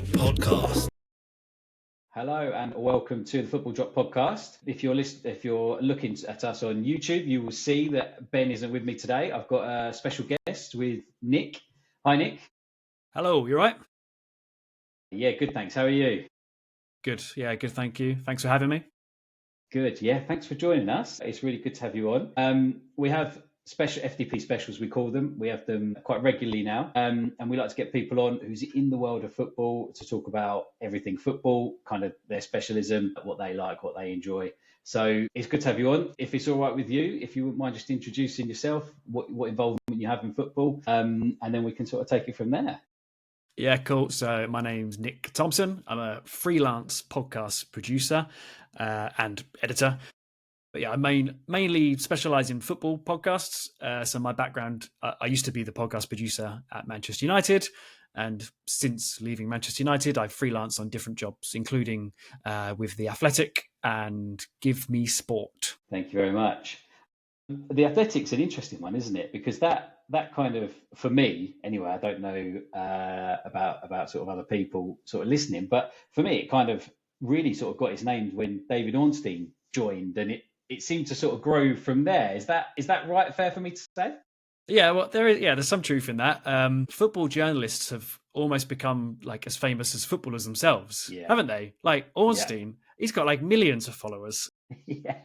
Drop Podcast. Hello and welcome to the Football Drop Podcast. If you're looking at us on YouTube, you will see that Ben isn't with me today. I've got a special guest with Nick. Hi, Nick. Hello, you all right? Yeah, good, thanks. How are you? Good. Yeah, good. Thank you. Thanks for having me. Good. Yeah, thanks for joining us. It's really good to have you on. We have special FDP specials, we call them. We have them quite regularly now. And we like to get people on who's in the world of football to talk about everything football, kind of their specialism, what they like, what they enjoy. So it's good to have you on. If it's all right with you, if you wouldn't mind just introducing yourself, what involvement you have in football, and then we can sort of take it from there. Yeah, cool. So my name's Nick Thomson. I'm a freelance podcast producer and editor. But yeah, I mainly specialise in football podcasts. So my background, I used to be the podcast producer at Manchester United. And since leaving Manchester United, I freelance on different jobs, including with The Athletic and Give Me Sport. Thank you very much. The Athletic's an interesting one, isn't it? Because that kind of, for me anyway, I don't know about sort of other people sort of listening, but for me, it kind of really sort of got its name when David Ornstein joined, and it seemed to sort of grow from there. Is that right? Fair for me to say? Yeah, well, there's some truth in that. Football journalists have almost become like as famous as footballers themselves, haven't they? Like Ornstein, he's got like millions of followers. Yeah.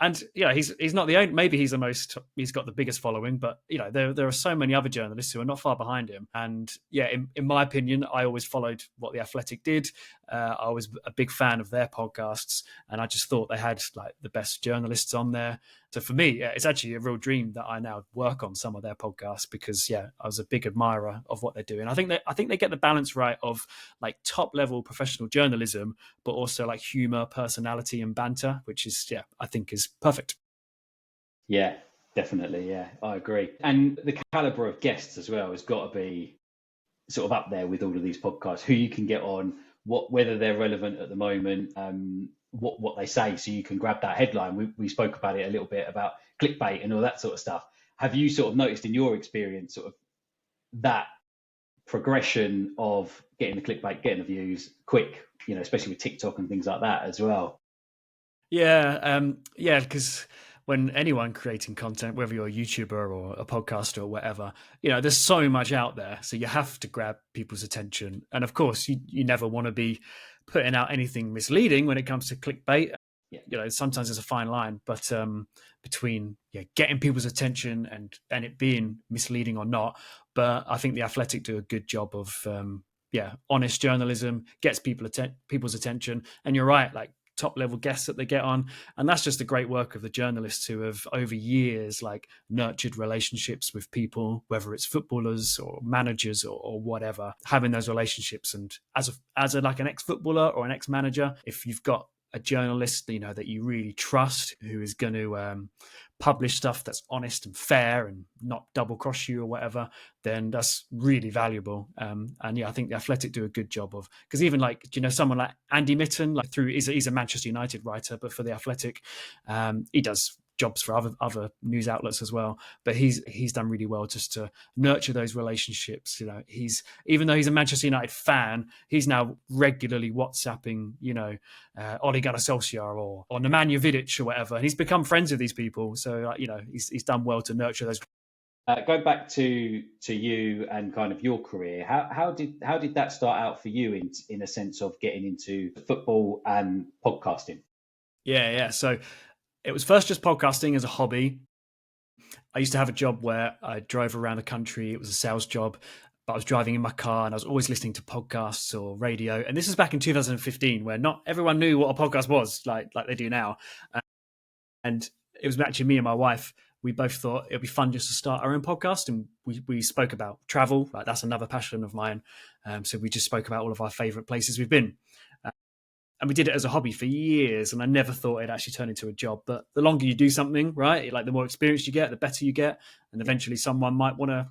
And he's not the only. Maybe he's got the biggest following, but there are so many other journalists who are not far behind him. And in my opinion, I always followed what The Athletic did. I was a big fan of their podcasts, and I just thought they had like the best journalists on there. So for me, it's actually a real dream that I now work on some of their podcasts because I was a big admirer of what they're doing. I think they get the balance right of like top level professional journalism, but also like humor, personality, and banter, which is I think is perfect. Yeah, definitely. Yeah, I agree. And the caliber of guests as well has got to be sort of up there with all of these podcasts. Who you can get on, whether they're relevant at the moment, what they say, so you can grab that headline. We spoke about it a little bit about clickbait and all that sort of stuff. Have you sort of noticed in your experience sort of that progression of getting the clickbait, getting the views quick, especially with TikTok and things like that as well? Yeah, because when anyone creating content, whether you're a YouTuber or a podcaster or whatever, there's so much out there. So you have to grab people's attention. And of course, you never want to be putting out anything misleading when it comes to clickbait. Yeah. Sometimes there's a fine line, but between getting people's attention and it being misleading or not. But I think The Athletic do a good job of honest journalism, gets people's attention. And you're right, like top level guests that they get on, and that's just the great work of the journalists who have over years like nurtured relationships with people, whether it's footballers or managers or whatever, having those relationships. And as a like an ex-footballer or an ex-manager, if you've got a journalist that you really trust who is going to publish stuff that's honest and fair and not double cross you or whatever, then that's really valuable. And I think The Athletic do a good job of, because even like someone like Andy Mitten, like he's a Manchester United writer, but for The Athletic, he does jobs for other news outlets as well, but he's done really well just to nurture those relationships. Even though he's a Manchester United fan, he's now regularly WhatsApping Ole Gunnar Solskjaer or Nemanja Vidic or whatever, and he's become friends with these people. So he's done well to nurture those. Go back to you and kind of your career. How did that start out for you in a sense of getting into football and podcasting? Yeah. So it was first just podcasting as a hobby. I used to have a job where I drove around the country. It was a sales job, but I was driving in my car and I was always listening to podcasts or radio. And this is back in 2015, where not everyone knew what a podcast was like they do now. And it was actually me and my wife. We both thought it'd be fun just to start our own podcast. And we spoke about travel. Like that's another passion of mine. So we just spoke about all of our favorite places we've been. And we did it as a hobby for years, and I never thought it'd actually turn into a job. But the longer you do something, right, like the more experience you get, the better you get, and eventually someone might want to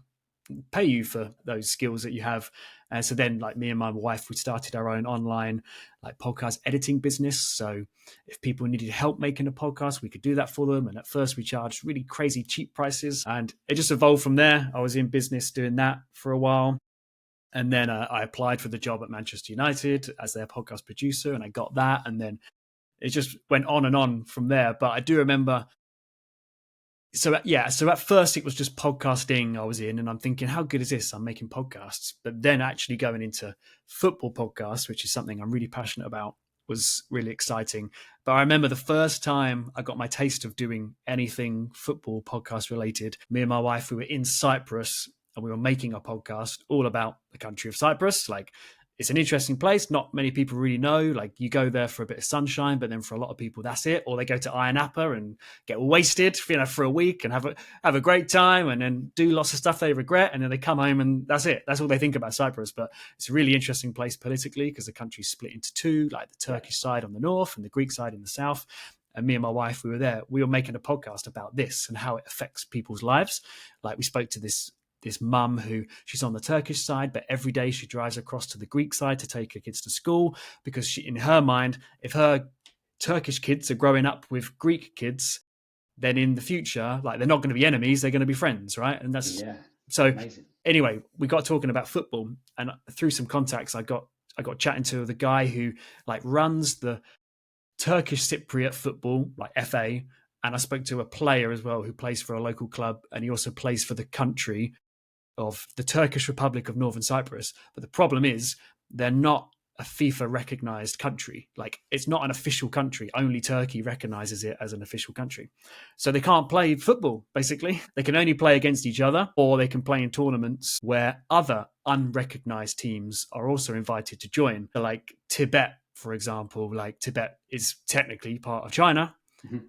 pay you for those skills that you have. And so then, like me and my wife, we started our own online like podcast editing business. So if people needed help making a podcast, we could do that for them. And at first, we charged really crazy cheap prices, and it just evolved from there. I was in business doing that for a while. And then I applied for the job at Manchester United as their podcast producer, and I got that. And then it just went on and on from there. But I do remember, so at first it was just podcasting I was in, and I'm thinking, how good is this? I'm making podcasts. But then actually going into football podcasts, which is something I'm really passionate about, was really exciting. But I remember the first time I got my taste of doing anything football podcast related, me and my wife, we were in Cyprus and we were making a podcast all about the country of Cyprus. Like, it's an interesting place. Not many people really know. Like, you go there for a bit of sunshine, but then for a lot of people, that's it. Or they go to Ayia Napa and get wasted, for a week and have a great time, and then do lots of stuff they regret, and then they come home and that's it. That's all they think about Cyprus. But it's a really interesting place politically because the country's split into two, like the Turkish side on the north and the Greek side in the south. And me and my wife, we were there. We were making a podcast about this and how it affects people's lives. Like, we spoke to this mum who, she's on the Turkish side, but every day she drives across to the Greek side to take her kids to school, because she, in her mind, if her Turkish kids are growing up with Greek kids, then in the future, like, they're not going to be enemies, they're going to be friends, right? And that's so amazing. Anyway, we got talking about football, and through some contacts, I got chatting to the guy who like runs the Turkish Cypriot football, like FA, and I spoke to a player as well who plays for a local club, and he also plays for the country of the Turkish Republic of Northern Cyprus. But the problem is they're not a FIFA recognized country. Like, it's not an official country. Only Turkey recognizes it as an official country. So they can't play football, basically. They can only play against each other, or they can play in tournaments where other unrecognized teams are also invited to join. So like Tibet, for example, like Tibet is technically part of China,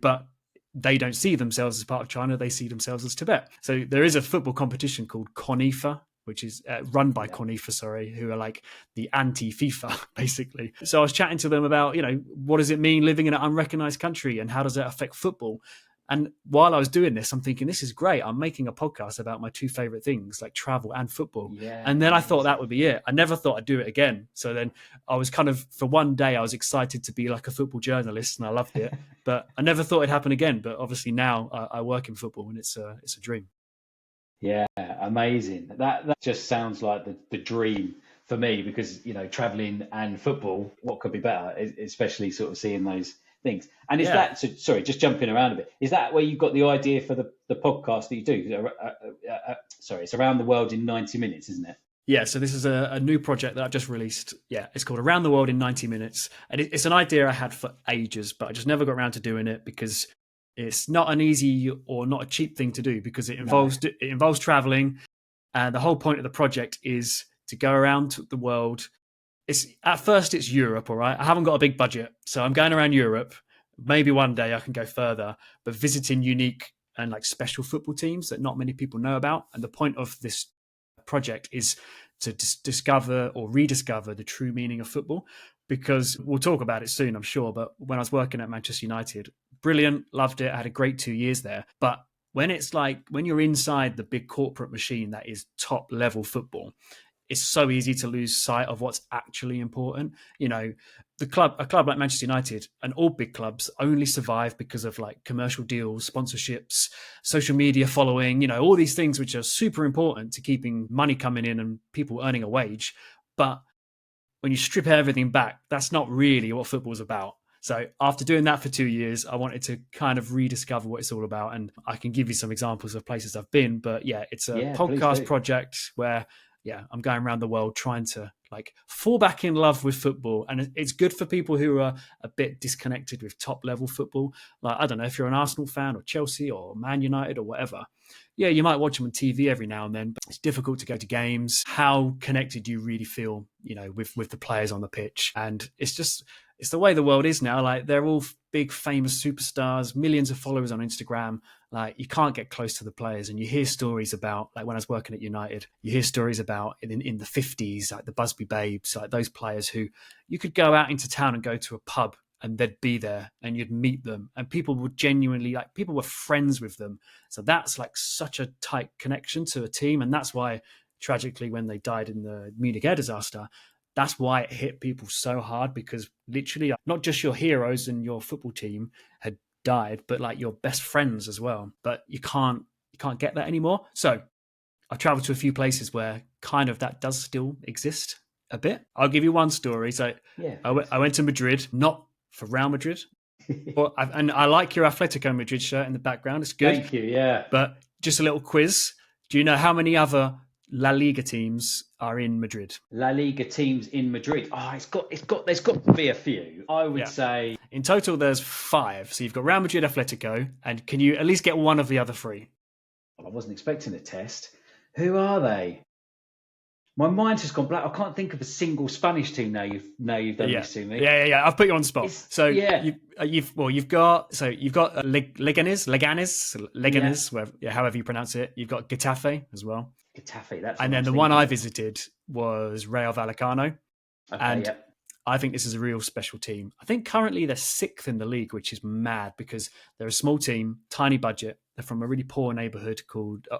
but they don't see themselves as part of China. They see themselves as Tibet. So there is a football competition called CONIFA, which is run by CONIFA, who are like the anti-FIFA, basically. So I was chatting to them about, what does it mean living in an unrecognized country and how does that affect football? And while I was doing this, I'm thinking, this is great. I'm making a podcast about my two favorite things, like travel and football. Yeah, and then I thought that would be it. I never thought I'd do it again. So then I was kind of, for one day, I was excited to be like a football journalist, and I loved it. But I never thought it'd happen again. But obviously now I work in football, and it's a dream. Yeah, amazing. That just sounds like the dream for me, because, traveling and football, what could be better, especially sort of seeing those things. And is that, so, sorry, just jumping around a bit, is that where you got the idea for the podcast that you do? Sorry, it's Around the World in 90 Minutes, isn't it? Yeah, so this is a new project that I've just released. Yeah, it's called Around the World in 90 Minutes. And it's an idea I had for ages, but I just never got around to doing it because it's not an easy or not a cheap thing to do, because it involves traveling. And the whole point of the project is to go around the world. At first it's Europe, all right? I haven't got a big budget, so I'm going around Europe. Maybe one day I can go further, but visiting unique and like special football teams that not many people know about. And the point of this project is to discover or rediscover the true meaning of football, because we'll talk about it soon, I'm sure. But when I was working at Manchester United, brilliant, loved it. I had a great 2 years there. But when you're inside the big corporate machine that is top level football, it's so easy to lose sight of what's actually important. A club like Manchester United and all big clubs only survive because of like commercial deals, sponsorships, social media following, all these things which are super important to keeping money coming in and people earning a wage. But when you strip everything back, that's not really what football's about. So after doing that for 2 years, I wanted to kind of rediscover what it's all about. And I can give you some examples of places I've been, but it's a podcast project where I'm going around the world trying to like fall back in love with football. And it's good for people who are a bit disconnected with top level football. Like, I don't know if you're an Arsenal fan or Chelsea or Man United or whatever. Yeah, you might watch them on TV every now and then, but it's difficult to go to games. How connected do you really feel, with the players on the pitch? And it's the way the world is now. Like, they're all big, famous superstars, millions of followers on Instagram. Like, you can't get close to the players. And you hear stories about, like when I was working at United, you hear stories about in the 50s, like the Busby Babes, like those players who you could go out into town and go to a pub and they'd be there and you'd meet them, and people would genuinely, like, people were friends with them. So that's like such a tight connection to a team. And that's why, tragically, when they died in the Munich air disaster, that's why it hit people so hard, because literally not just your heroes and your football team had died, but like your best friends as well. But you can't get that anymore. So I've traveled to a few places where kind of that does still exist a bit. I'll give you one story. So Yeah. I went to Madrid, not for Real Madrid. And I like your Atletico Madrid shirt in the background. It's good. Thank you. Yeah. But just a little quiz. Do you know how many other La Liga teams are in Madrid? La Liga teams in Madrid. Oh, there's got to be a few. I would say in total there's 5. So you've got Real Madrid, Atletico, and can you at least get one of the other 3? I wasn't expecting a test. Who are they? My mind's just gone blank. I can't think of a single Spanish team now. You've done this to me. Yeah. I've put you on the spot. You've got Leganes, however you pronounce it. You've got Getafe as well. Getafe, and then the one I visited was Rayo Vallecano. Okay, and I think this is a real special team. I think currently they're 6th in the league, which is mad because they're a small team, tiny budget. They're from a really poor neighborhood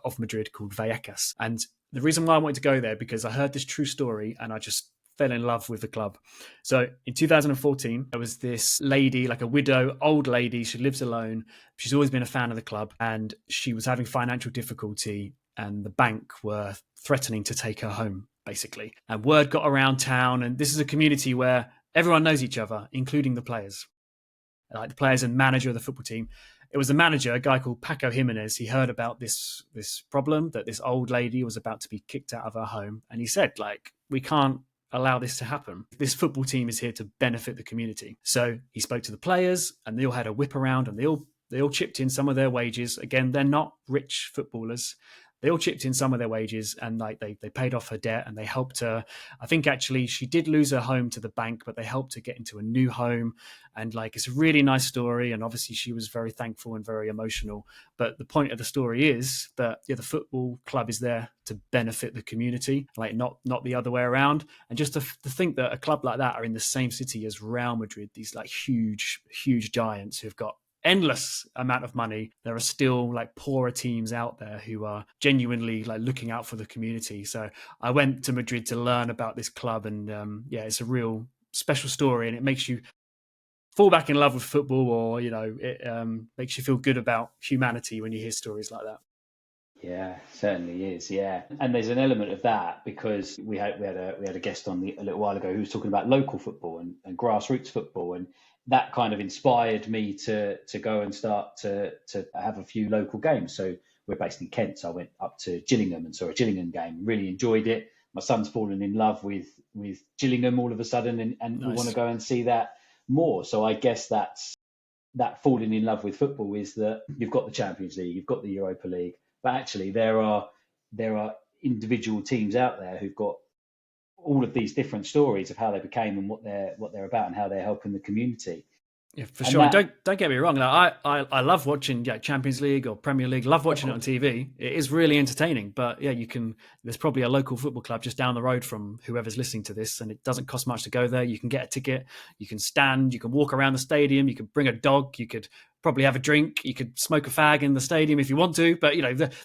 of Madrid called Vallecas. And the reason why I wanted to go there because I heard this true story and I just fell in love with the club. So in 2014, there was this lady, like a widow, old lady. She lives alone. She's always been a fan of the club and she was having financial difficulty and the bank were threatening to take her home, basically. And word got around town, and this is a community where everyone knows each other, including the players. Like the players and manager of the football team. It was the manager, a guy called Paco Jimenez. He heard about this problem, that this old lady was about to be kicked out of her home. And he said, we can't allow this to happen. This football team is here to benefit the community. So he spoke to the players and they all had a whip around and they all chipped in some of their wages. Again, they're not rich footballers. They all chipped in some of their wages and they paid off her debt and they helped her. I think actually she did lose her home to the bank, but they helped her get into a new home. And it's a really nice story. And obviously she was very thankful and very emotional. But the point of the story is that the football club is there to benefit the community, not the other way around. And just to think that a club like that are in the same city as Real Madrid, these huge, huge giants who've got endless amount of money. There are still poorer teams out there who are genuinely looking out for the community. So I went to Madrid to learn about this club and it's a real special story and it makes you fall back in love with football or it makes you feel good about humanity when you hear stories like that. Yeah, certainly is. Yeah, and there's an element of that because we had a guest on a little while ago who was talking about local football and grassroots football, and that kind of inspired me to go and start to have a few local games. So we're based in Kent, so I went up to Gillingham and saw a Gillingham game. Really enjoyed it. My son's fallen in love with Gillingham all of a sudden, and nice. We want to go and see that more. So I guess that falling in love with football is that you've got the Champions League, you've got the Europa League. But actually, there are individual teams out there who've got all of these different stories of how they became and what they're about and how they're helping the community. Yeah, for sure. Don't get me wrong. I love watching Champions League or Premier League. Love watching it on TV. It is really entertaining. But yeah, there's probably a local football club just down the road from whoever's listening to this, and it doesn't cost much to go there. You can get a ticket. You can stand. You can walk around the stadium. You can bring a dog. You could probably have a drink. You could smoke a fag in the stadium if you want to. But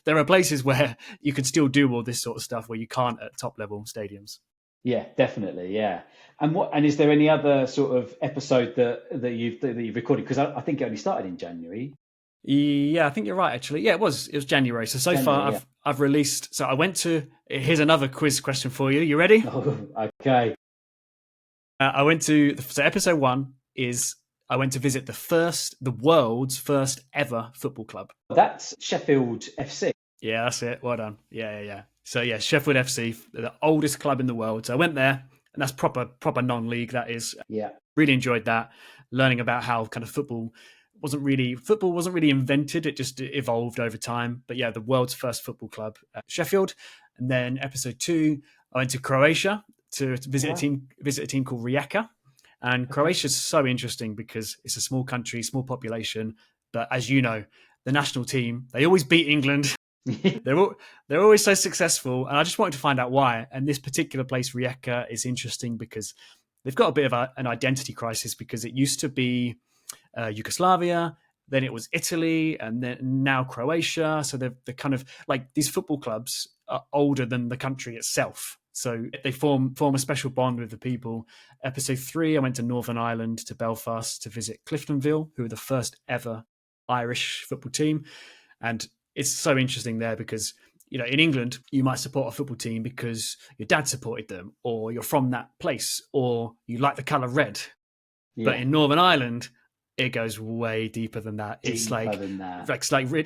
there are places where you can still do all this sort of stuff where you can't at top level stadiums. Yeah, definitely. Yeah. And is there any other sort of episode that you've recorded? Because I think it only started in January. Yeah, I think you're right, actually. Yeah, it was January. So January, far I've released. So I went to, here's another quiz question for you. You ready? Oh, okay. So episode 1 is I went to visit the world's first ever football club. That's Sheffield FC. Yeah, that's it. Well done. Yeah. So yeah, Sheffield FC, the oldest club in the world. So I went there, and that's proper non-league. That is. Yeah. Really enjoyed that. Learning about how kind of football wasn't really invented. It just evolved over time. But yeah, the world's first football club, Sheffield. And then episode 2, I went to Croatia to visit a team called Rijeka. And Croatia is so interesting because it's a small country, small population. But as you know, the national team, they always beat England. They're always so successful, and I just wanted to find out why. And this particular place, Rijeka, is interesting because they've got a bit of an identity crisis because it used to be Yugoslavia, then it was Italy, and then now Croatia. So they're kind of these football clubs are older than the country itself. So they form a special bond with the people. Episode 3, I went to Northern Ireland, to Belfast, to visit Cliftonville, who were the first ever Irish football team. And it's so interesting there because, in England, you might support a football team because your dad supported them, or you're from that place, or you like the colour red. Yeah. But in Northern Ireland, it goes way deeper than that. It's like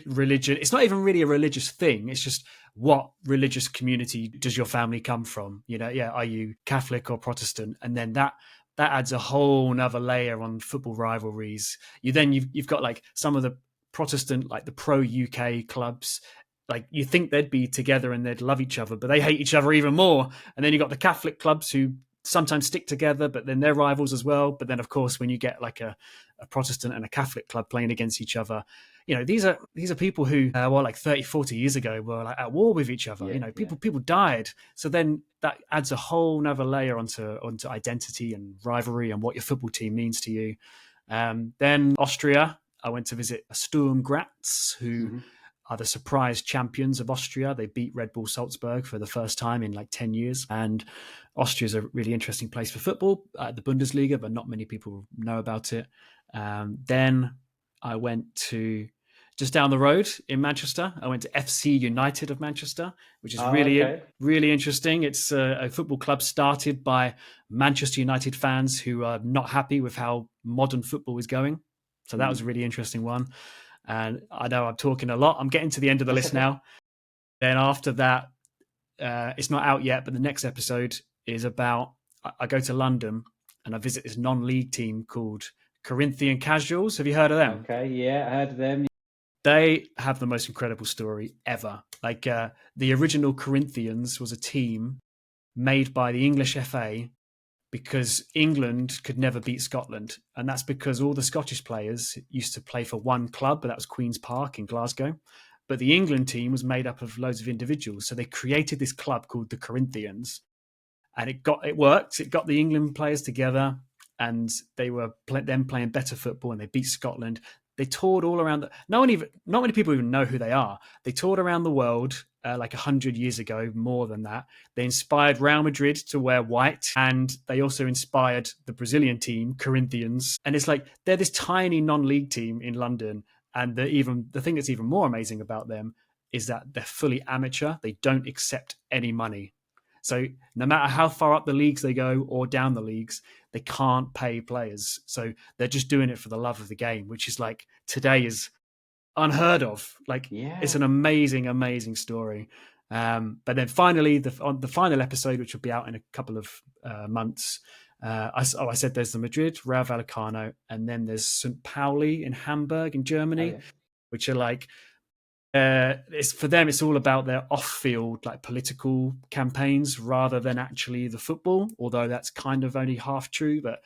religion. It's not even really a religious thing. It's just, what religious community does your family come from? Are you Catholic or Protestant? And then that adds a whole nother layer on football rivalries. You've got like some of the Protestant, like the pro UK clubs. Like, you think they'd be together and they'd love each other, but they hate each other even more. And then you've got the Catholic clubs who sometimes stick together, but then they're rivals as well. But then, of course, when you get like a Protestant and a Catholic club playing against each other, these are people who like 30, 40 years ago were like at war with each other. People died. So then that adds a whole nother layer onto identity and rivalry and what your football team means to you. Then Austria, I went to visit Sturm Graz, who are the surprise champions of Austria. They beat Red Bull Salzburg for the first time in like 10 years. And Austria is a really interesting place for football, the Bundesliga, but not many people know about it. Then I went to just down the road in Manchester. I went to FC United of Manchester, which is really interesting. It's a football club started by Manchester United fans who are not happy with how modern football is going. So that was a really interesting one. And I know I'm talking a lot. I'm getting to the end of the list now. Then after that, it's not out yet, but the next episode is about, I go to London and I visit this non-league team called Corinthian Casuals. Have you heard of them? Okay, yeah, I heard of them. They have the most incredible story ever. Like, the original Corinthians was a team made by the English FA because England could never beat Scotland. And that's because all the Scottish players used to play for one club, but that was Queen's Park in Glasgow. But the England team was made up of loads of individuals. So they created this club called the Corinthians. And it worked. It got the England players together, and they were them playing better football, and they beat Scotland. They toured all around. Not many people even know who they are. They toured around the world like 100 years ago, more than that. They inspired Real Madrid to wear white, and they also inspired the Brazilian team, Corinthians. And it's like, they're this tiny non-league team in London. And the thing that's even more amazing about them is that they're fully amateur. They don't accept any money. So no matter how far up the leagues they go or down the leagues, they can't pay players. So they're just doing it for the love of the game, which is like, today is unheard of. Like, It's an amazing, amazing story. But then finally, on the final episode, which will be out in a couple of months, I said there's the Madrid, Rayo Vallecano, and then there's St. Pauli in Hamburg in Germany, which are like, it's for them, it's all about their off-field, like, political campaigns rather than actually the football, although that's kind of only half true, but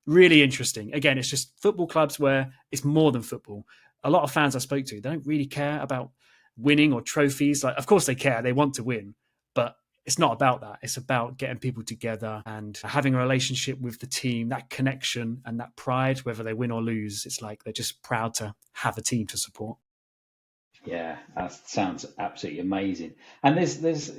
really interesting. Again, it's just football clubs where it's more than football. A lot of fans I spoke to, they don't really care about winning or trophies. Like, of course they care, they want to win, but it's not about that. It's about getting people together and having a relationship with the team, that connection and that pride, whether they win or lose. It's like they're just proud to have a team to support. Yeah, that sounds absolutely amazing. And there's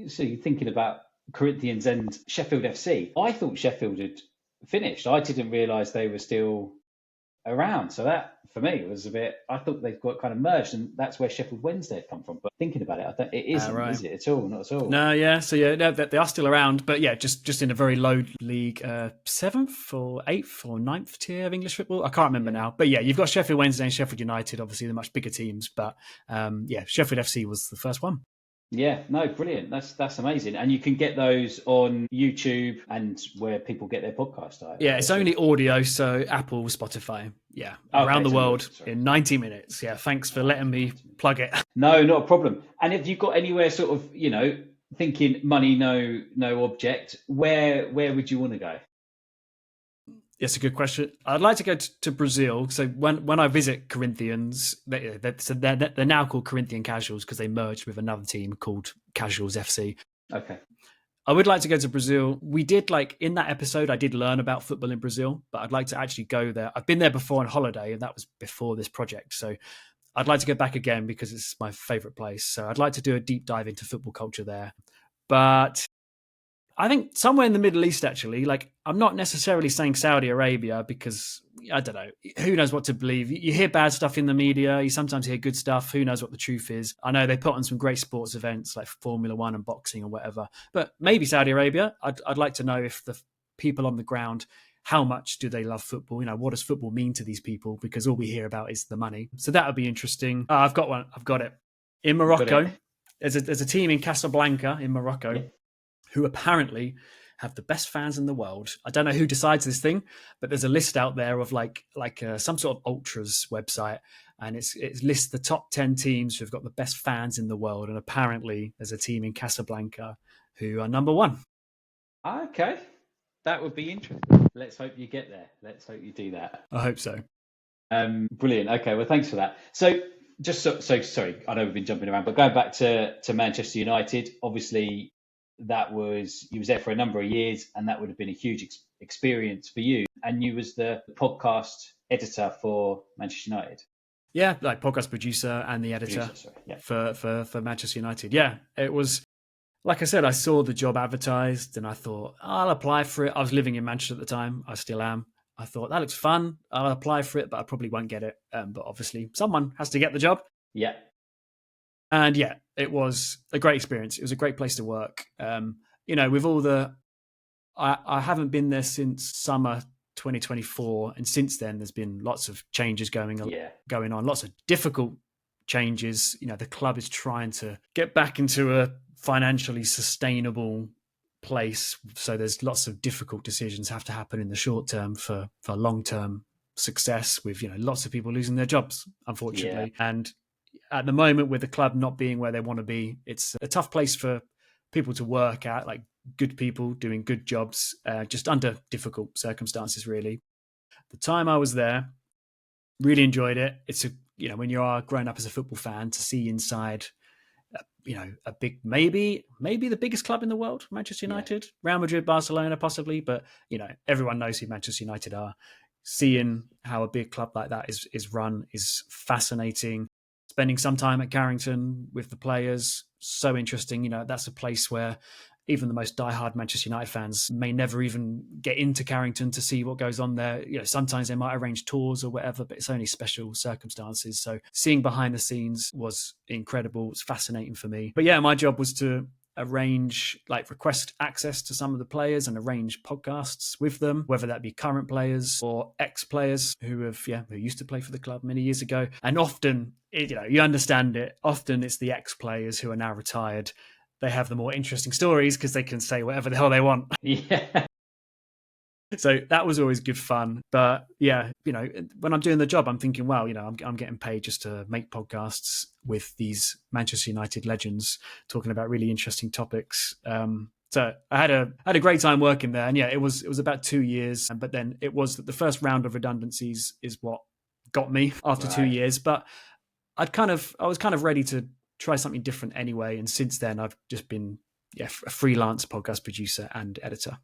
so you're thinking about Corinthians and Sheffield FC. I thought Sheffield had finished. I didn't realise they were still around. So that, for me, was a bit, I thought they'd got kind of merged, and that's where Sheffield Wednesday had come from. But thinking about it, it isn't, is it at all? Not at all. No, yeah. So yeah, no, they are still around, but yeah, just in a very low league, 7th or 8th or 9th tier of English football. I can't remember now. But yeah, you've got Sheffield Wednesday and Sheffield United, obviously the much bigger teams. But Sheffield FC was the first one. Yeah, no, brilliant. That's amazing. And you can get those on YouTube and where people get their podcast. Yeah, it's only audio, so Apple, Spotify. Yeah, around the world in 90 minutes. Yeah, thanks for letting me plug it. No, not a problem. And have you got anywhere sort of, thinking money, no object, where would you want to go? Yes, a good question. I'd like to go to Brazil. So when I visit Corinthians, they're now called Corinthian Casuals because they merged with another team called Casuals FC. Okay. I would like to go to Brazil. We did, like, in that episode, I did learn about football in Brazil, but I'd like to actually go there. I've been there before on holiday, and that was before this project. So I'd like to go back again because it's my favorite place. So I'd like to do a deep dive into football culture there. But I think somewhere in the Middle East, actually. Like, I'm not necessarily saying Saudi Arabia because, I don't know. Who knows what to believe? You hear bad stuff in the media. You sometimes hear good stuff. Who knows what the truth is? I know they put on some great sports events like Formula One and boxing or whatever, but maybe Saudi Arabia. I'd like to know if the people on the ground, how much do they love football? What does football mean to these people? Because all we hear about is the money. So that would be interesting. I've got one. I've got it. In Morocco, there's a team in Casablanca in Morocco who apparently have the best fans in the world. I don't know who decides this thing, but there's a list out there of like some sort of ultras website, and it lists the top 10 teams who've got the best fans in the world. And apparently there's a team in Casablanca who are number one. Okay. That would be interesting. Let's hope you get there. Let's hope you do that. I hope so. Brilliant. Okay, well, thanks for that. So sorry, I know we've been jumping around, but going back to Manchester United, obviously you was there for a number of years, and that would have been a huge experience for you. And you was the podcast editor for Manchester United. Yeah, like podcast producer and the editor for Manchester United. Yeah, it was, like I said, I saw the job advertised and I thought, I'll apply for it. I was living in Manchester at the time. I still am. I thought, that looks fun. I'll apply for it, but I probably won't get it. But obviously someone has to get the job. Yeah. And yeah, it was a great experience. It was a great place to work. With all I haven't been there since summer 2024. And since then, there's been lots of changes going on, lots of difficult changes. The club is trying to get back into a financially sustainable place. So there's lots of difficult decisions have to happen in the short term for long-term success, with, lots of people losing their jobs, unfortunately. Yeah. And at the moment, with the club not being where they want to be, it's a tough place for people to work at, like good people doing good jobs, just under difficult circumstances, really. The time I was there, really enjoyed it. It's when you are growing up as a football fan, to see inside, a big, maybe the biggest club in the world, Manchester United, Real Madrid, Barcelona, possibly, but everyone knows who Manchester United are. Seeing how a big club like that is run is fascinating. Spending some time at Carrington with the players, so interesting. That's a place where even the most diehard Manchester United fans may never even get into Carrington to see what goes on there. Sometimes they might arrange tours or whatever, but it's only special circumstances. So seeing behind the scenes was incredible. It's fascinating for me. But yeah, my job was to request access to some of the players and arrange podcasts with them, whether that be current players or ex-players who used to play for the club many years ago. And often, you understand it, often it's the ex-players who are now retired. They have the more interesting stories because they can say whatever the hell they want. Yeah. So that was always good fun. But yeah, when I'm doing the job, I'm thinking, well, I'm getting paid just to make podcasts with these Manchester United legends talking about really interesting topics. So I had a great time working there. And yeah, it was about 2 years. But then it was the first round of redundancies is what got me after 2 years. But I was kind of ready to try something different anyway. And since then, I've just been a freelance podcast producer and editor.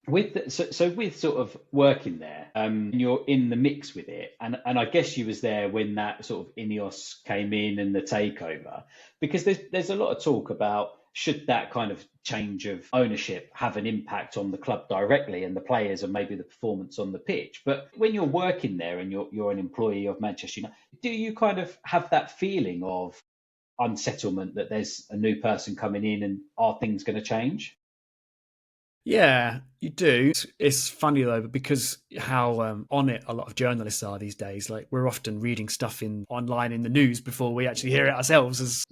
With sort of working there, you're in the mix with it, and I guess you was there when that sort of Ineos came in and the takeover, because there's a lot of talk about should that kind of change of ownership have an impact on the club directly and the players and maybe the performance on the pitch. But when you're working there and you're an employee of Manchester United, do you kind of have that feeling of unsettlement that there's a new person coming in and are things going to change? Yeah, you do. It's funny though, because how on it a lot of journalists are these days. Like, we're often reading stuff online in the news before we actually hear it ourselves as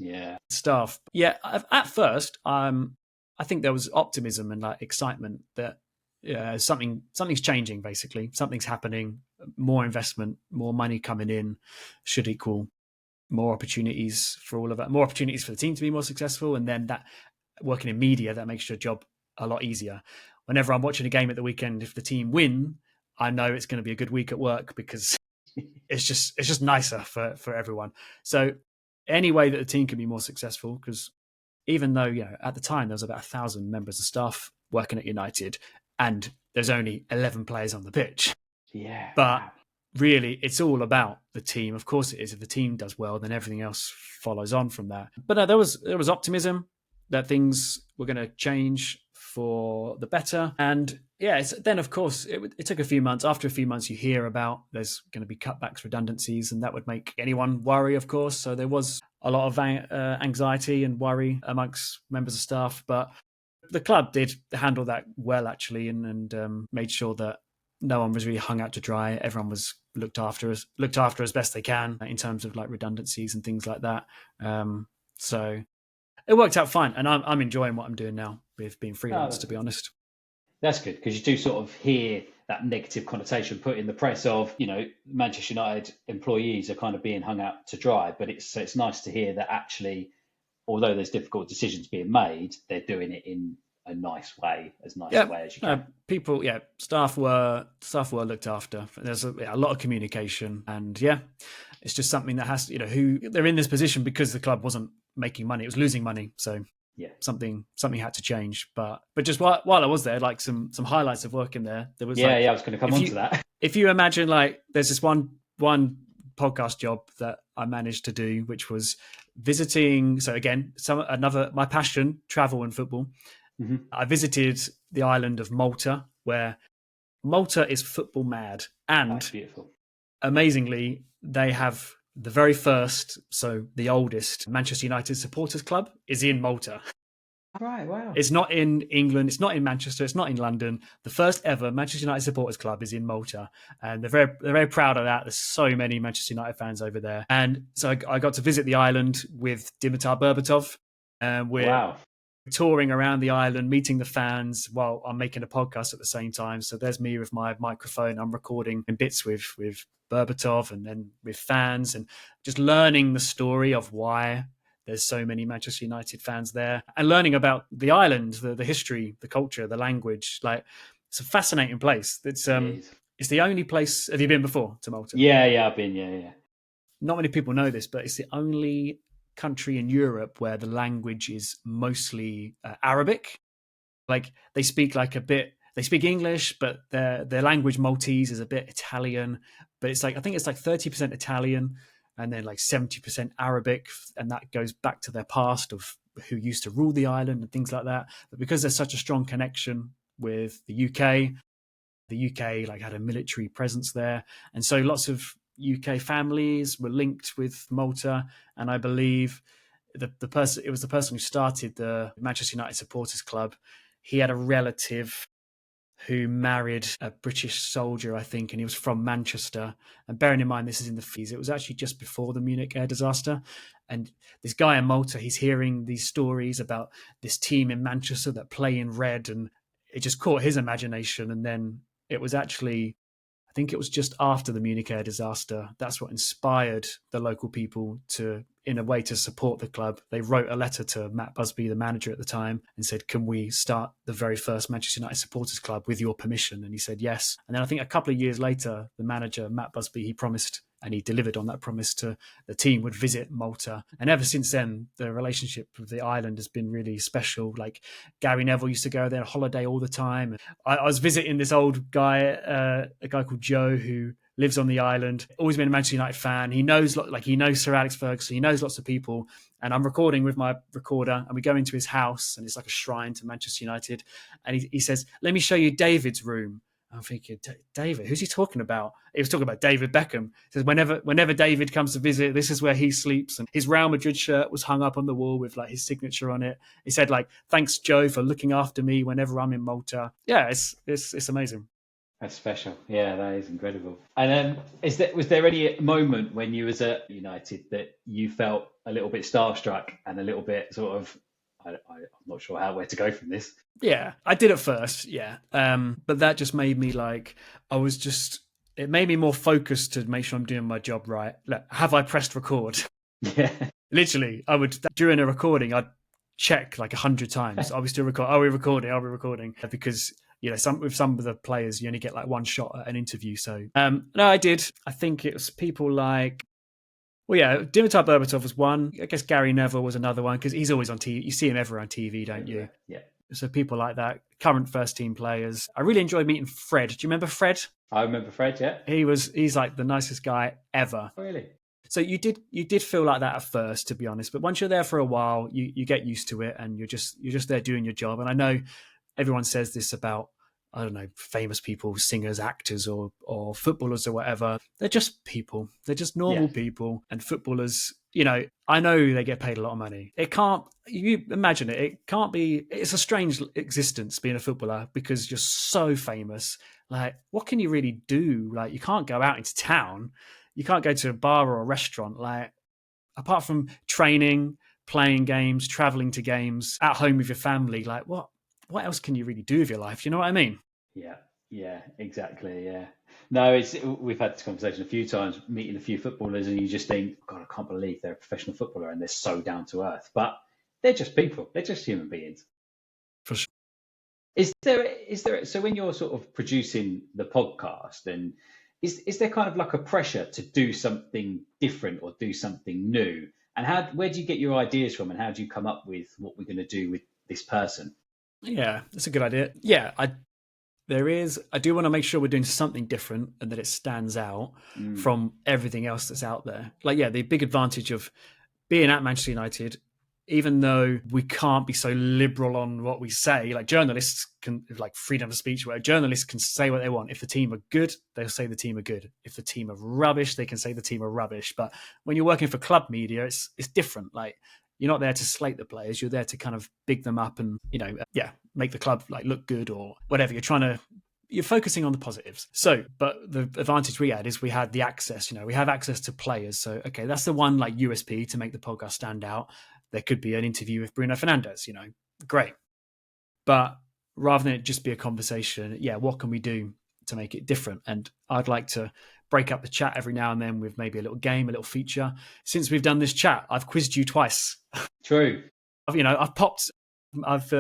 staff. Yeah, at first, I think there was optimism and excitement that something's changing. Basically, something's happening. More investment, more money coming in should equal more opportunities for all of that. More opportunities for the team to be more successful, and then that working in media, that makes your job a lot easier. Whenever I'm watching a game at the weekend, if the team win, I know it's going to be a good week at work because it's just nicer for everyone. So any way that the team can be more successful, because even though at the time there was about 1,000 members of staff working at United and there's only 11 players on the pitch. Yeah. But really, it's all about the team. Of course it is. If the team does well, then everything else follows on from that. But there was optimism that things were going to change for the better. And yeah, then of course it took a few months. After a few months, you hear about there's going to be cutbacks, redundancies, and that would make anyone worry, of course. So there was a lot of anxiety and worry amongst members of staff, but the club did handle that well, actually, and made sure that no one was really hung out to dry. Everyone was looked after as best they can in terms of like redundancies and things like that. So it worked out fine, and I'm enjoying what I'm doing now with being freelance, to be honest. That's good, because you do sort of hear that negative connotation put in the press of, Manchester United employees are kind of being hung out to dry, but it's nice to hear that actually, although there's difficult decisions being made, they're doing it in a nice way, as nice a way as you can. Staff were looked after. There's a lot of communication, and it's just something that has to, who they're in this position because the club wasn't making money; it was losing money. So something had to change. But just while I was there, like some highlights of working there was I was going to come on to that. If you imagine, like, there's this one podcast job that I managed to do, which was visiting. So again, my passion, travel and football. Mm-hmm. I visited the island of Malta, where Malta is football mad, and beautiful. Amazingly, they have the very first, so the oldest Manchester United supporters club is in Malta. Right, wow. It's not in England, it's not in Manchester, it's not in London. The first ever Manchester United supporters club is in Malta, and they're very proud of that. There's so many Manchester United fans over there, and so I got to visit the island with Dimitar Berbatov, and we're touring around the island, meeting the fans while I'm making a podcast at the same time. So there's me with my microphone. I'm recording in bits with Berbatov and then with fans, and just learning the story of why there's so many Manchester United fans there, and learning about the island, the history, the culture, the language. Like, it's a fascinating place. It's the only place. Have you been before to Malta? Yeah, I've been. Yeah. Not many people know this, but it's the only country in Europe where the language is mostly Arabic. Like, they speak they speak English, but their language, Maltese, is a bit Italian. But I think it's like 30% Italian and then like 70% Arabic, and that goes back to their past of who used to rule the island and things like that. But because there's such a strong connection with the UK like had a military presence there, and so lots of UK families were linked with Malta. And I believe the person who started the Manchester United supporters club. He had a relative who married a British soldier, I think, and he was from Manchester. And bearing in mind, this is in the 50s, it was actually just before the Munich air disaster. And this guy in Malta, he's hearing these stories about this team in Manchester that play in red, and it just caught his imagination. And then it was actually, I think it was just after the Munich air disaster, that's what inspired the local people to, in a way, to support the club. They wrote a letter to Matt Busby, the manager at the time, and said, can we start the very first Manchester United supporters club with your permission? And he said yes. And then I think a couple of years later, the manager, Matt Busby, he promised, and he delivered on that promise, to the team would visit Malta. And ever since then, the relationship with the island has been really special. Like, Gary Neville used to go there on holiday all the time. I was visiting this old guy, a guy called Joe, who lives on the island, always been a Manchester United fan. He knows Sir Alex Ferguson. He knows lots of people. And I'm recording with my recorder, and we go into his house, and it's like a shrine to Manchester United. And he says, let me show you David's room. I'm thinking, David, who's he talking about? He was talking about David Beckham. He says, whenever David comes to visit, this is where he sleeps. And his Real Madrid shirt was hung up on the wall with like his signature on it. He said, like, thanks, Joe, for looking after me whenever I'm in Malta. Yeah, it's amazing. That's special. Yeah, that is incredible. And was there any moment when you was at United that you felt a little bit starstruck and a little bit sort of, I'm not sure where to go from this? Yeah, I did at first, yeah. But that just made me it made me more focused to make sure I'm doing my job right. Like, have I pressed record? Yeah. Literally, during a recording, I'd check like 100 times. Are we still recording? Are we recording? Because, with some of the players, you only get like one shot at an interview. So, no, I did. I think it was people like, Dimitar Berbatov was one. I guess Gary Neville was another one, because he's always on TV. You see him everywhere on TV, don't you? Yeah. So people like that, current first team players. I really enjoyed meeting Fred. Do you remember Fred? I remember Fred, yeah. He's like the nicest guy ever. Oh, really? So you did feel like that at first, to be honest. But once you're there for a while, you get used to it, and you're just there doing your job. And I know everyone says this about, I don't know, famous people, singers, actors, or footballers or whatever. They're just people. They're just normal people. And footballers, I know they get paid a lot of money. It can't, you imagine it, it can't be, it's a strange existence being a footballer because you're so famous. Like, what can you really do? Like, you can't go out into town. You can't go to a bar or a restaurant. Like, apart from training, playing games, traveling to games, at home with your family, like, what else can you really do with your life? You know what I mean? Yeah, exactly. Yeah. No, we've had this conversation a few times, meeting a few footballers, and you just think, God, I can't believe they're a professional footballer and they're so down to earth. But they're just people. They're just human beings. For sure. Is there, so when you're sort of producing the podcast, and is there kind of like a pressure to do something different or do something new? And where do you get your ideas from, and how do you come up with what we're going to do with this person? Yeah, that's a good idea. Yeah, I do want to make sure we're doing something different and that it stands out from everything else that's out there. Like, yeah, the big advantage of being at Manchester United, even though we can't be so liberal on what we say, like journalists can, like freedom of speech, where journalists can say what they want. If the team are good, they'll say the team are good. If the team are rubbish, they can say the team are rubbish. But when you're working for club media, it's different. Like, you're not there to slate the players. You're there to kind of big them up and, make the club like look good or whatever. You're focusing on the positives. So, but the advantage we had is we had the access, we have access to players. So, okay, that's the one like USP to make the podcast stand out. There could be an interview with Bruno Fernandes, great. But rather than it just be a conversation, what can we do to make it different? And I'd like to break up the chat every now and then with maybe a little game, a little feature. Since we've done this chat, I've quizzed you twice. True. I've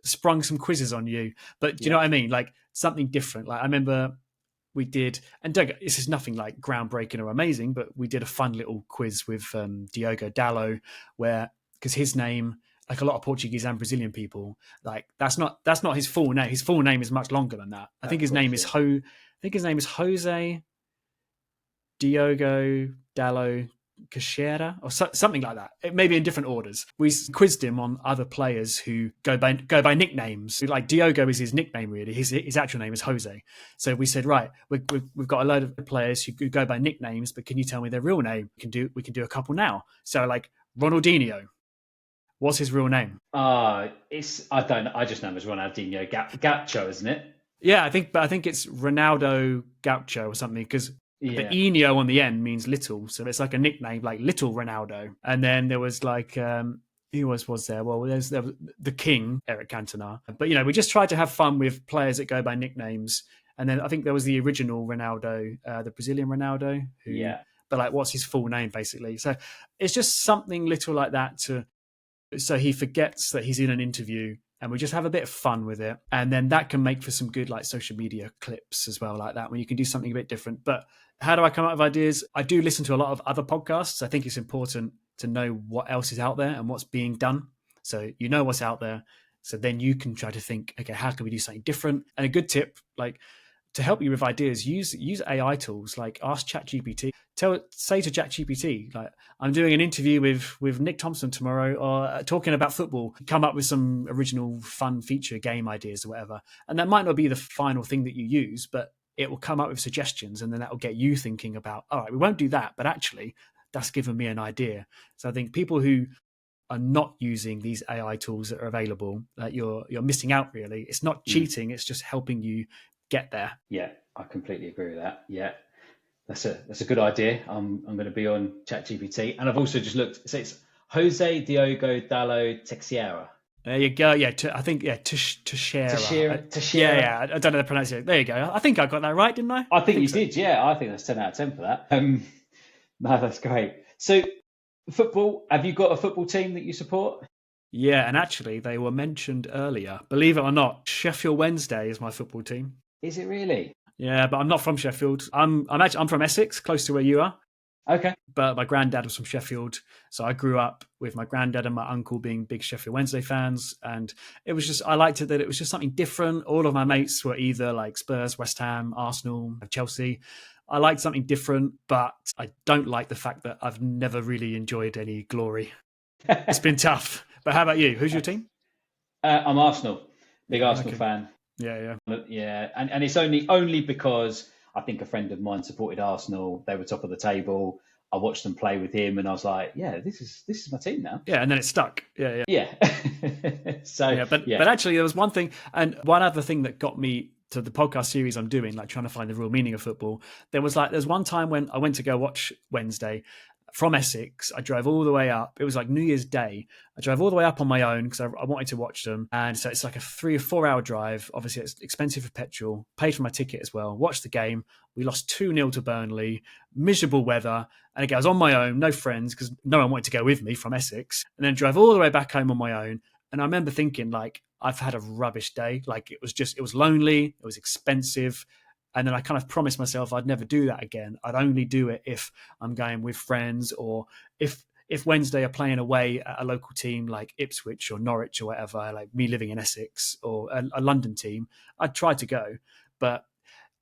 sprung some quizzes on you, but do you know what I mean? Like something different. Like I remember we did, and this is nothing like groundbreaking or amazing, but we did a fun little quiz with Diogo Dalot, because his name, like a lot of Portuguese and Brazilian people, like that's not his full name. His full name is much longer than that. I think his name is Jose Diogo Dalot Cachera or something like that. It may be in different orders. We quizzed him on other players who go by nicknames. Like Diogo is his nickname, really. His actual name is Jose. So we said, right, we've got a load of players who go by nicknames, but can you tell me their real name? We can do a couple now. So like Ronaldinho, what's his real name? I just know him as Ronaldinho Gaucho, isn't it? Yeah, I think it's Ronaldo Gaucho or something, because the Eno on the end means little, so it's like a nickname, like Little Ronaldo. And then there was like who was there? Well, there was the King, Eric Cantona. But we just tried to have fun with players that go by nicknames. And then I think there was the original Ronaldo, the Brazilian Ronaldo. But like, what's his full name, basically? So it's just something little like that so he forgets that he's in an interview. And we just have a bit of fun with it. And then that can make for some good like social media clips as well, like that, when you can do something a bit different. But how do I come up with ideas? I do listen to a lot of other podcasts. I think it's important to know what else is out there and what's being done. So you know what's out there. So then you can try to think, okay, how can we do something different? And a good tip, like to help you with ideas, use AI tools, like ask ChatGPT. Say to ChatGPT, like, I'm doing an interview with Nick Thomson tomorrow, or talking about football. Come up with some original fun feature game ideas or whatever. And that might not be the final thing that you use, but it will come up with suggestions, and then that will get you thinking about, all right, we won't do that, but actually that's given me an idea. So I think people who are not using these AI tools that are available, you're missing out, really. It's not cheating, it's just helping you get there. Yeah, I completely agree with that. Yeah, that's a good idea. I'm going to be on ChatGPT, and I've also just looked. So it's Jose Diogo Dalot Teixeira. There you go. Yeah, I think Teixeira. Yeah. I don't know the pronunciation. There you go. I think I got that right, didn't I? I think you did. Yeah, I think that's 10 out of 10 for that. No, that's great. So, football. Have you got a football team that you support? Yeah, and actually, they were mentioned earlier. Believe it or not, Sheffield Wednesday is my football team. Is it really? Yeah, but I'm not from Sheffield. I'm from Essex, close to where you are. Okay. But my granddad was from Sheffield, so I grew up with my granddad and my uncle being big Sheffield Wednesday fans, and I liked it that it was just something different. All of my mates were either like Spurs, West Ham, Arsenal, Chelsea. I liked something different, but I don't like the fact that I've never really enjoyed any glory. It's been tough. But how about you? Who's your team? I'm Arsenal. Big Arsenal fan. Yeah. Yeah, and it's only because I think a friend of mine supported Arsenal. They were top of the table. I watched them play with him, and I was like, yeah, this is my team now. Yeah, and then it stuck. Yeah. So yeah, but actually, there was one thing, and one other thing that got me to the podcast series I'm doing, like trying to find the real meaning of football. There's one time when I went to go watch Wednesday from Essex. I drove all the way up. It was like New Year's Day. I drove all the way up on my own because I wanted to watch them. And so it's like a 3 or 4 hour drive. Obviously, it's expensive for petrol. Paid for my ticket as well. Watched the game. We lost 2-0 to Burnley. Miserable weather. And again, I was on my own, no friends, because no one wanted to go with me from Essex. And then drove all the way back home on my own. And I remember thinking, like, I've had a rubbish day. Like, it was lonely. It was expensive. And then I kind of promised myself I'd never do that again. I'd only do it if I'm going with friends, or if Wednesday are playing away at a local team like Ipswich or Norwich or whatever, like me living in Essex, or a London team, I'd try to go. But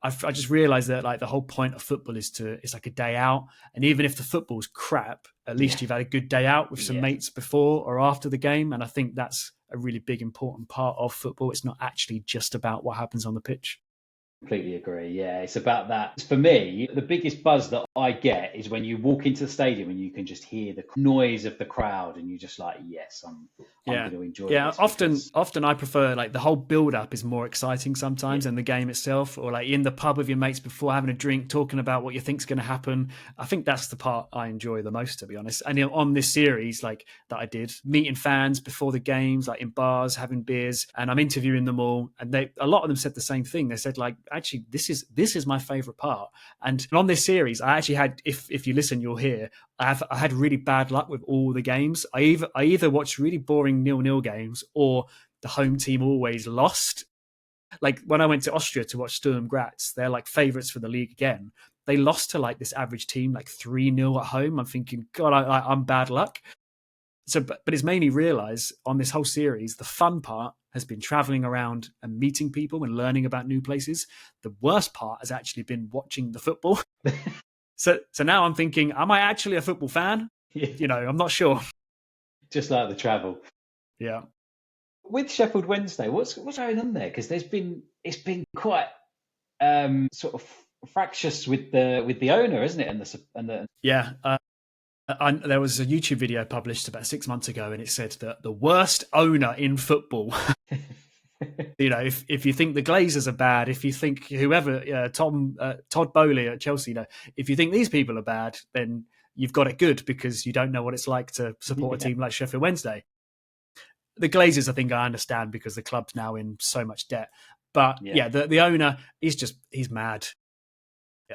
I just realised that like the whole point of football it's like a day out. And even if the football's crap, at least you've had a good day out with some mates before or after the game. And I think that's a really big, important part of football. It's not actually just about what happens on the pitch. Completely agree. Yeah, it's about that. For me, the biggest buzz that I get is when you walk into the stadium and you can just hear the noise of the crowd, and you're just like, yes, I'm going to enjoy it. Yeah, often I prefer, like, the whole build-up is more exciting sometimes than the game itself, or like in the pub with your mates before having a drink, talking about what you think's going to happen. I think that's the part I enjoy the most, to be honest. And on this series, like that I did, meeting fans before the games, like in bars, having beers, and I'm interviewing them all, and a lot of them said the same thing. They said, like, actually, this is my favorite part. And on this series, I actually had, if you listen, you'll hear, I had really bad luck with all the games. I either watched really boring 0-0 games, or the home team always lost. Like when I went to Austria to watch Sturm Graz, they're like favourites for the league again. They lost to like this average team, like 3-0 at home. I'm thinking, God, I'm bad luck. So, but it's made me realise on this whole series, the fun part has been travelling around and meeting people and learning about new places. The worst part has actually been watching the football. So now I'm thinking, am I actually a football fan? You know, I'm not sure. Just like the travel. Yeah. With Sheffield Wednesday, what's going on there? Because it's been quite sort of fractious with the owner, isn't it? And the yeah. There was a YouTube video published about 6 months ago, and it said that the worst owner in football. You know, if you think the Glazers are bad, if you think whoever, Todd Bowley at Chelsea, you know, if you think these people are bad, then you've got it good, because you don't know what it's like to support a team like Sheffield Wednesday. The Glazers, I think I understand, because the club's now in so much debt. But the owner, he's mad.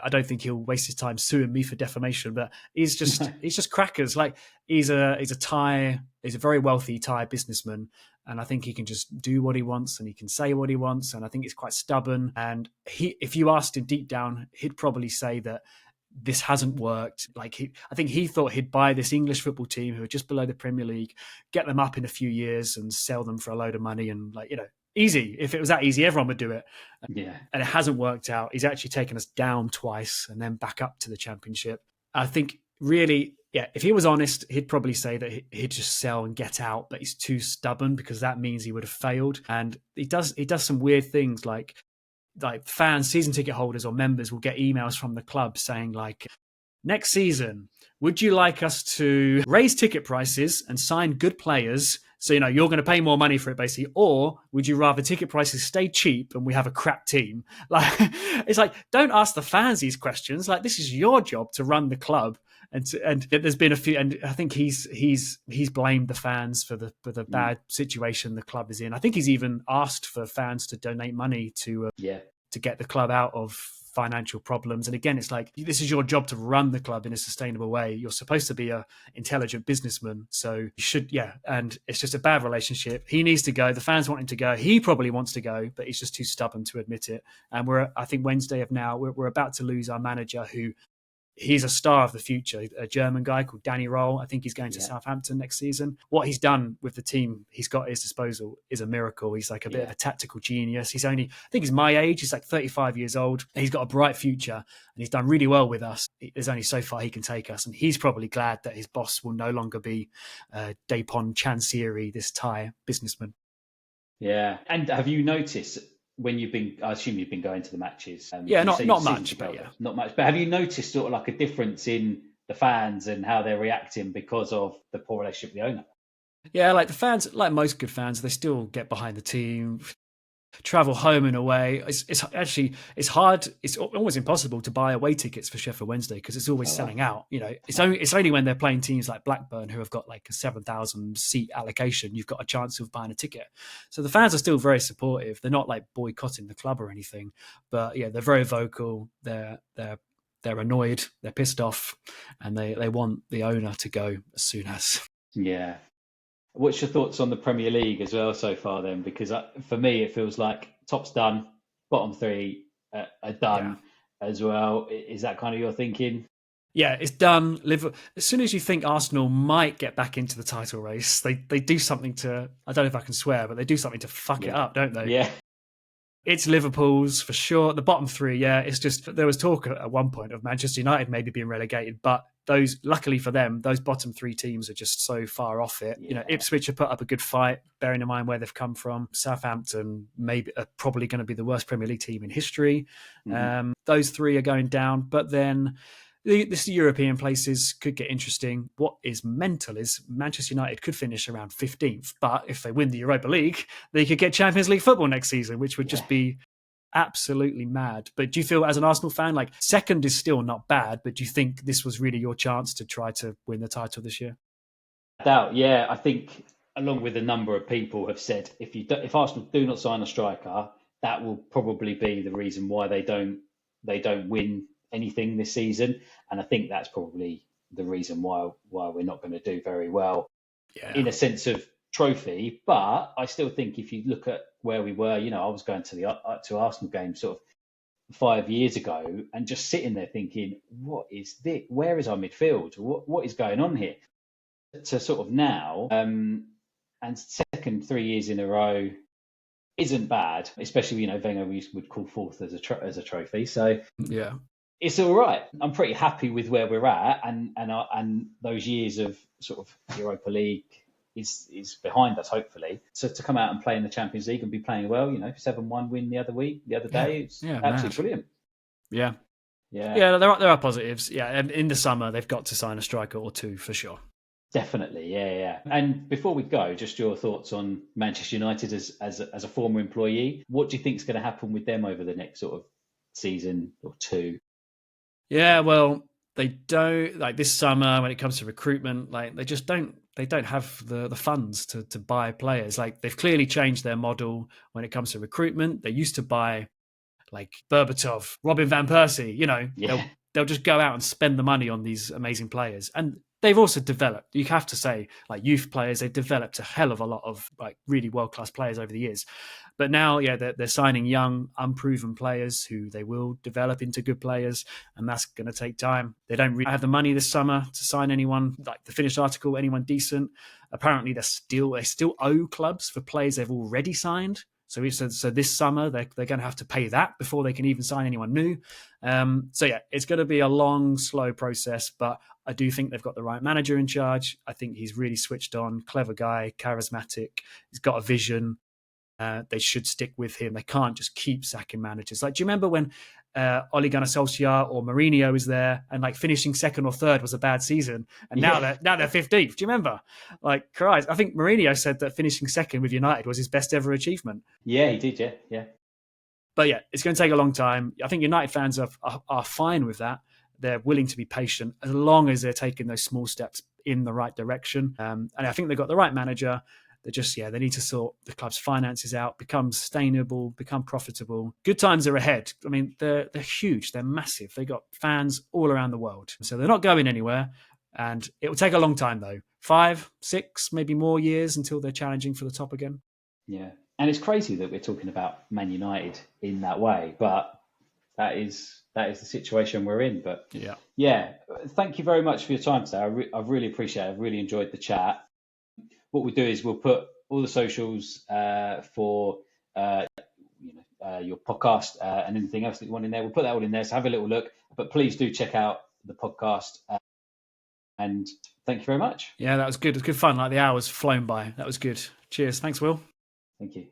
I don't think he'll waste his time suing me for defamation, but he's just crackers. Like he's a very wealthy Thai businessman, and I think he can just do what he wants and he can say what he wants. And I think he's quite stubborn. And if you asked him deep down, he'd probably say that this hasn't worked. Like I think he thought he'd buy this English football team who are just below the Premier League, get them up in a few years and sell them for a load of money, and like, you know, easy. If it was that easy, everyone would do it. Yeah. And it hasn't worked out. He's actually taken us down twice and then back up to the Championship. I think really, if he was honest, he'd probably say that he'd just sell and get out, but he's too stubborn, because that means he would have failed. And he does some weird things, like fans, season ticket holders or members will get emails from the club saying, like, next season, would you like us to raise ticket prices and sign good players? So, you know, you're going to pay more money for it, basically. Or would you rather ticket prices stay cheap and we have a crap team? Like, it's like, don't ask the fans these questions. Like, this is your job to run the club. And there's been a few, and I think he's blamed the fans for the bad situation the club is in. I think he's even asked for fans to donate money to get the club out of financial problems. And again, it's like, this is your job to run the club in a sustainable way. You're supposed to be a intelligent businessman, so you should, and it's just a bad relationship. He needs to go. The fans want him to go. He probably wants to go, but he's just too stubborn to admit it. And I think Wednesday we're about to lose our manager, who he's a star of the future, a German guy called Danny Roll. I think he's going to Southampton next season. What he's done with the team he's got at his disposal is a miracle. He's like a bit of a tactical genius. I think he's my age. He's like 35 years old. He's got a bright future, and he's done really well with us. There's only so far he can take us, and he's probably glad that his boss will no longer be Dapon Chansiri, this Thai businessman. Yeah. And have you noticed when you've been, I assume you've been going to the matches. Yeah, You say not you've season much, ticket but holder. yeah. Not much. But have you noticed sort of like a difference in the fans and how they're reacting because of the poor relationship with the owner? Yeah, like the fans, like most good fans, they still get behind the team, travel home and away. It's hard. It's almost impossible to buy away tickets for Sheffield Wednesday because it's always Oh, wow. selling out. You know, it's only when they're playing teams like Blackburn who have got like a 7,000 seat allocation you've got a chance of buying a ticket. So the fans are still very supportive. They're not like boycotting the club or anything, but yeah, they're very vocal. They're annoyed. They're pissed off, and they want the owner to go as soon as. Yeah. What's your thoughts on the Premier League as well so far then? Because for me, it feels like top's done, bottom three are Yeah. done as well. Is that kind of your thinking? Yeah, it's done. As soon as you think Arsenal might get back into the title race, they do something to, I don't know if I can swear, but they do something to fuck it Yeah. up, don't they? Yeah. It's Liverpool's for sure. The bottom three, yeah, it's just, there was talk at one point of Manchester United maybe being relegated, but luckily for them, those bottom three teams are just so far off it. Yeah. You know, Ipswich have put up a good fight, bearing in mind where they've come from. Southampton maybe are probably going to be the worst Premier League team in history. Mm-hmm. Those three are going down, but then this European places could get interesting. What is mental is Manchester United could finish around 15th, but if they win the Europa League, they could get Champions League football next season, which would just be absolutely mad. But do you feel, as an Arsenal fan, like second is still not bad, but do you think this was really your chance to try to win the title this year? Doubt, yeah. I think, along with a number of people have said, if Arsenal do not sign a striker, that will probably be the reason why they don't win anything this season. And I think that's probably the reason why we're not going to do very well in a sense of trophy. But I still think if you look at where we were, I was going to Arsenal games sort of 5 years ago and just sitting there thinking, what is this? Where is our midfield? What is going on here? To sort of now, and second 3 years in a row isn't bad, especially Wenger would call fourth as a trophy. So yeah, it's all right. I'm pretty happy with where we're at, and those years of sort of Europa League is behind us, hopefully. So to come out and play in the Champions League and be playing well, 7-1 win the other day, it's absolutely brilliant. Yeah. Yeah. There are positives. Yeah, and in the summer they've got to sign a striker or two for sure. Definitely, yeah. And before we go, just your thoughts on Manchester United as a former employee. What do you think is going to happen with them over the next sort of season or two? Yeah, well, they don't, like this summer when it comes to recruitment, like they don't have the funds to buy players. Like they've clearly changed their model when it comes to recruitment. They used to buy like Berbatov, Robin van Persie, they'll just go out and spend the money on these amazing players. And they've also developed, you have to say, like youth players, they've developed a hell of a lot of like really world-class players over the years. But now, they're signing young, unproven players who they will develop into good players, and that's going to take time. They don't really have the money this summer to sign anyone, like the finished article, anyone decent. Apparently, they still owe clubs for players they've already signed. So this summer, they're going to have to pay that before they can even sign anyone new. It's going to be a long, slow process, but I do think they've got the right manager in charge. I think he's really switched on, clever guy, charismatic. He's got a vision. They should stick with him. They can't just keep sacking managers. Like, do you remember when Ole Gunnar Solskjaer or Mourinho was there and like finishing second or third was a bad season, and now they're 15th? Do you remember? Like, Christ, I think Mourinho said that finishing second with United was his best ever achievement. Yeah, he did. Yeah. But yeah, it's going to take a long time. I think United fans are fine with that. They're willing to be patient as long as they're taking those small steps in the right direction. And I think they've got the right manager. They need to sort the club's finances out, become sustainable, become profitable. Good times are ahead. I mean, they're huge. They're massive. They got fans all around the world. So they're not going anywhere. And it will take a long time, though. 5, 6, maybe more years until they're challenging for the top again. Yeah. And it's crazy that we're talking about Man United in that way, but that is the situation we're in. But yeah, thank you very much for your time today. I really appreciate it. I've really enjoyed the chat. What we'll do is we'll put all the socials for your podcast and anything else that you want in there. We'll put that all in there. So have a little look. But please do check out the podcast. And thank you very much. Yeah, that was good. It was good fun. Like the hours flown by. That was good. Cheers. Thanks, Will. Thank you.